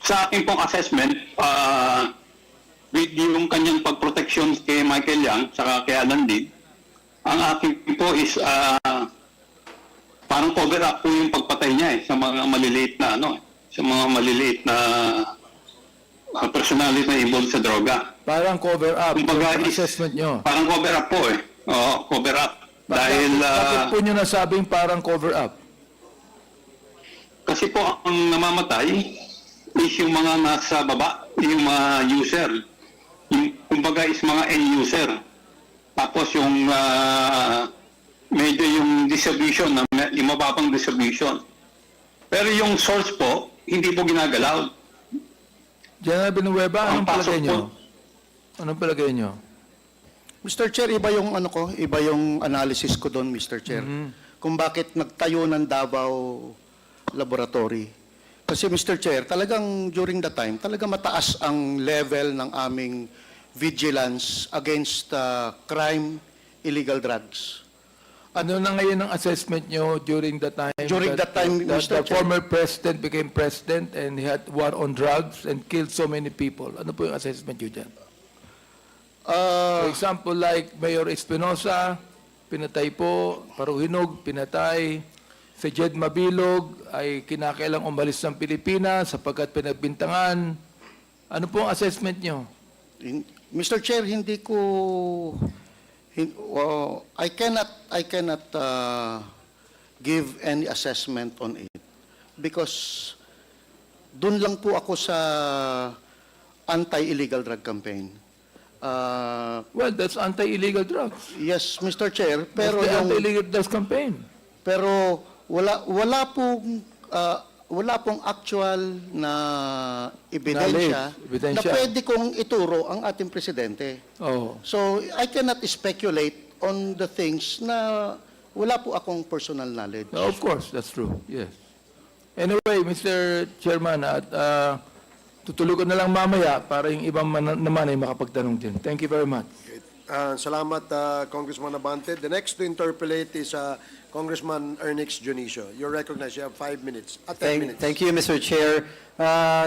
Sa akin pong assessment, with yung kanyang pagproteksyon kay Michael Yang, saka kay Alan Lee, ang akin po is parang cover up po yung pagpatay niya sa mga maliliit na sa mga maliliit na personality na involved sa droga. Parang cover up. Kumbaga, Yung assessment nyo. Parang cover up po eh. Oo, cover up. Dahil Bakit po nyo nasabing parang cover up? kasi po ang namamatay is yung mga nasa baba, yung mga user. Yung, kumbaga is mga end user. Tapos yung medyo yung distribution, yung mababang distribution. Pero yung source po, hindi po ginagalaw. General Villanueva, anong Ang pasok palagay nyo? po- Anong palagay nyo? Mr. Chair, iba yung iba yung analysis ko doon, Mr. Chair. Kung bakit nagtayo ng Davao Laboratory. Kasi Mr. Chair, talagang during the time, talaga mataas ang level ng aming vigilance against crime, illegal drugs. Ano na ngayon ang assessment nyo during the time During that time, that Mr. the Chair. former president became president and he had war on drugs and killed so many people? Ano po yung assessment nyo dyan? For example, like Mayor Espinosa, pinatay po, Paruhinog, pinatay. Si Jed Mabilog ay kinakailang umalis ng Pilipinas sapagkat pinagbintangan. Ano po ang assessment nyo? Mr. Chair, hindi ko I cannot give any assessment on it because doon lang po ako sa anti-illegal drug campaign. Well, that's anti-illegal drugs. Yes, Mr. Chair, pero That's the yung anti-illegal drugs campaign. pero wala pong actual na ebidensya na pwede kong ituro ang ating presidente. Oh. So, I cannot speculate on the things na wala po akong personal knowledge. Of course, that's true. Yes. Anyway, Mr. Chairman, at tutuloy ko na lang mamaya para yung ibang naman ay makapagtanong din. Thank you very much. Salamat, Congressman Abante. The next to interpolate is Congressman Ernix Junicio. You're recognized. You have 5 minutes. 10 minutes. Thank you, Mr. Chair.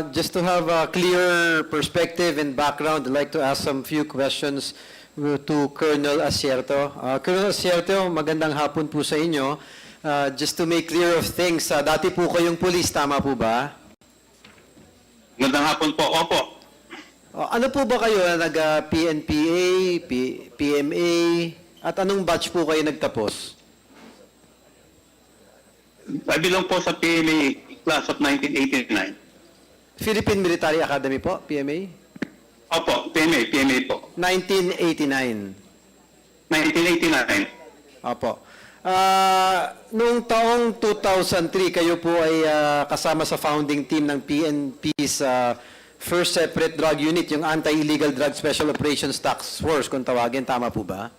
Just to have a clear perspective and background, I'd like to ask some few questions to Colonel Asierto. Colonel Asierto, magandang hapon po sa inyo. Just to make clear of things, dati po kayong pulis, tama po ba? Magandang hapon po. Opo. Ano po ba kayo? Nag-PNPA, PMA, at anong batch po kayo nagtapos? I belong po sa PMA class of 1989. Philippine Military Academy po, PMA? Opo, PMA po. 1989. 1989. Opo. Noong taong 2003, kayo po ay kasama sa founding team ng PNP's First Separate Drug Unit, yung Anti-Illegal Drug Special Operations Task Force, kung tawagin. Tama po ba?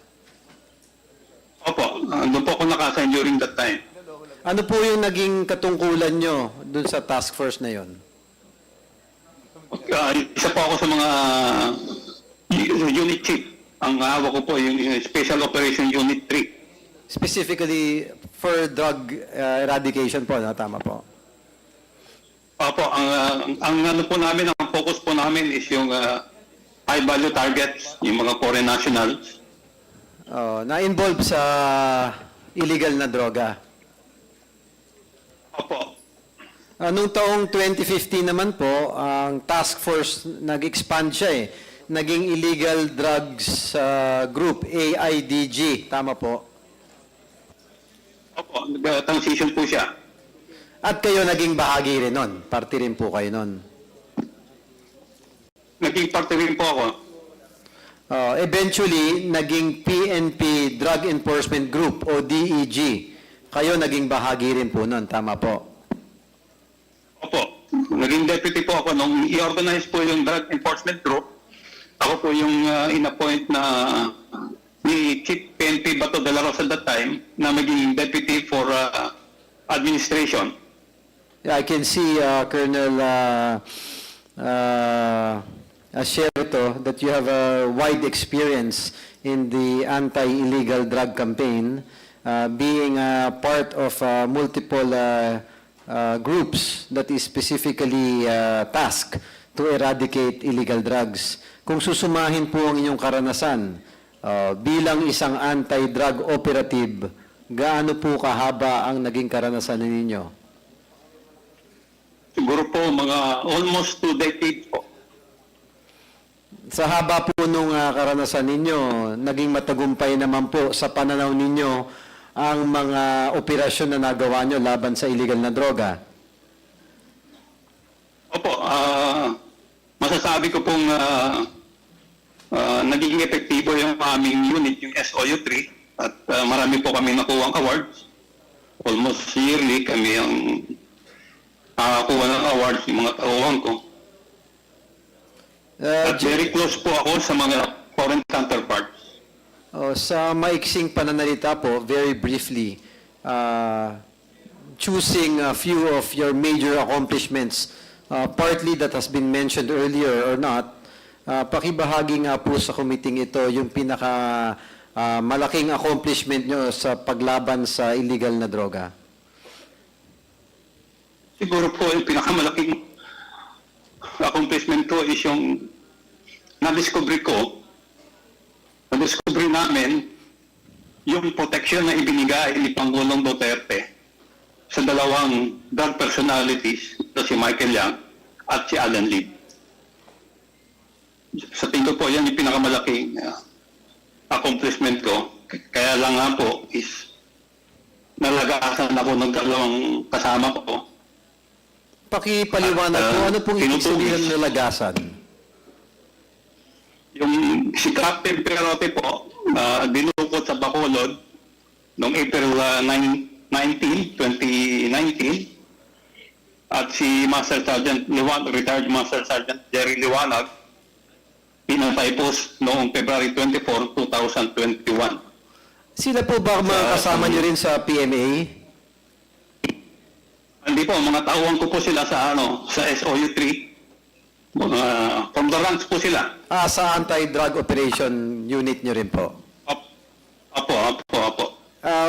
Opo, doon po ako nakasign during that time. Ano po yung naging katungkulan nyo dun sa task force na yon? Isa po ako sa mga unit chief. Ang hawak ko po yung Special Operation Unit 3. Specifically for drug eradication po, no? Tama po. Opo, ang ano po namin, ang focus po namin is yung high value targets, yung mga foreign nationals. Na-involve sa illegal na droga. Opo. Noong taong 2015 naman po, ang task force nag-expand siya eh. Naging Illegal Drugs Group, AIDG. Tama po. Opo, transition po siya. At kayo naging bahagi rin nun. Party rin po kayo nun. Naging parte rin po ako. Eventually, naging PNP Drug Enforcement Group o DEG. Kayo naging bahagi rin po nun. Tama po. Opo, naging deputy po ako nung i-organize po yung Drug Enforcement Group. Ako po yung in-appoint na ni Chief PNP Bato de la Rosa at that time na maging deputy for administration. Yeah, I can see, Colonel Asierto, that you have a wide experience in the anti-illegal drug campaign, being part of multiple groups that is specifically tasked to eradicate illegal drugs. Kung susumahin po ang inyong karanasan bilang isang anti-drug operative, gaano po kahaba ang naging karanasan ninyo? Siguro po mga almost 2 decades po. Sa haba po nung karanasan ninyo, naging matagumpay naman po sa pananaw ninyo ang mga operasyon na nagawa nyo laban sa illegal na droga. Opo, masasabi ko pong naging epektibo yung aming unit, yung SOU-3, at marami po kami nakuha awards. Almost yearly kami ang nakakuha ng awards, yung mga tauhan ko. At very close po ako sa mga foreign counterparts. Sa maiksing pananalita po, very briefly, choosing a few of your major accomplishments, partly that has been mentioned earlier or not, pakibahagi nga po sa committee ito yung pinaka malaking accomplishment nyo sa paglaban sa illegal na droga. Siguro po yung pinakamalaking accomplishment ko is yung na-discover namin yung protection na ibinigay ni Pangulong Duterte sa dalawang drug personalities na si Michael Yang at si Alan Lim. Sa tingin ko po, yan yung pinakamalaking accomplishment ko. Kaya lang nga po is nalagasan ako ng dalawang kasama ko. Pakipaliwanag po, ano pong ibig sabihin ng nalagasan? Yung si Captain Perote po, dinukot sa Bacolod noong April 19, 2019. At si Master Sergeant Liwanag, retired Master Sergeant Jerry Liwanag, pinatay po noong February 24, 2021. Sila po ba mga kasama nyo rin sa PMA? Hindi po, mga tauhan ko po sila sa sa SOU-3. From the ranks po sila. Sa anti-drug operation unit nyo rin po? Apo.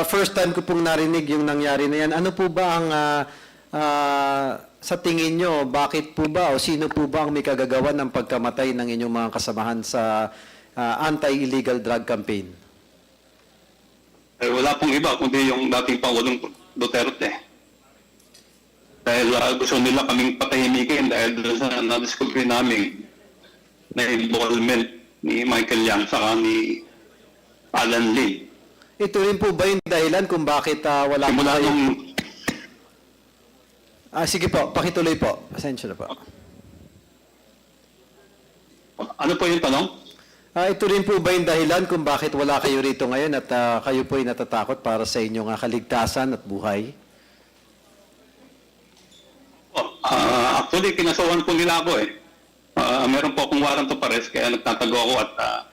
First time ko pong narinig yung nangyari na yan. Ano po ba ang, sa tingin nyo, bakit po ba o sino po ba ang may kagagawan ng pagkamatay ng inyong mga kasamahan sa anti-illegal drug campaign? Wala pong iba kundi yung dating Pangulong Duterte. Dahil gusto nila kaming patahimikin dahil doon sa na-discover namin na involvement ni Michael Yang saka ni Alan Lim. Ito rin po ba yung dahilan kung bakit wala po Simula kayong... nung sige po, pakituloy po. Pasensya na po. ano po yung tanong? Ito rin po ba yung dahilan kung bakit wala kayo rito ngayon at kayo po ay natatakot para sa inyong kaligtasan at buhay? Actually, kinasuhan po nila ako eh. Meron po akong warrant of arrest kaya nagtatago ako at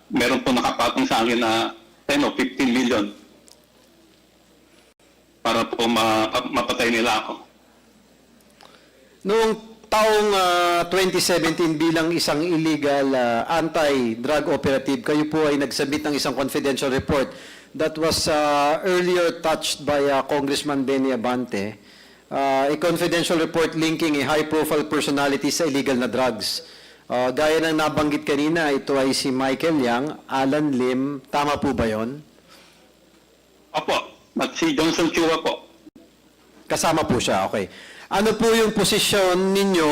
meron po nakapatong sa akin na 10 o 15 million para po mapatay nila ako. Noong taong 2017 bilang isang illegal anti-drug operative, kayo po ay nagsabit ng isang confidential report that was earlier touched by Congressman Benny Abante, a confidential report linking a high-profile personality sa illegal na drugs. Gaya ng nabanggit kanina, ito ay si Michael Yang, Alan Lim, tama po ba yon? Opo, at si Johnson Chua po. Kasama po siya, okay. Ano po yung posisyon ninyo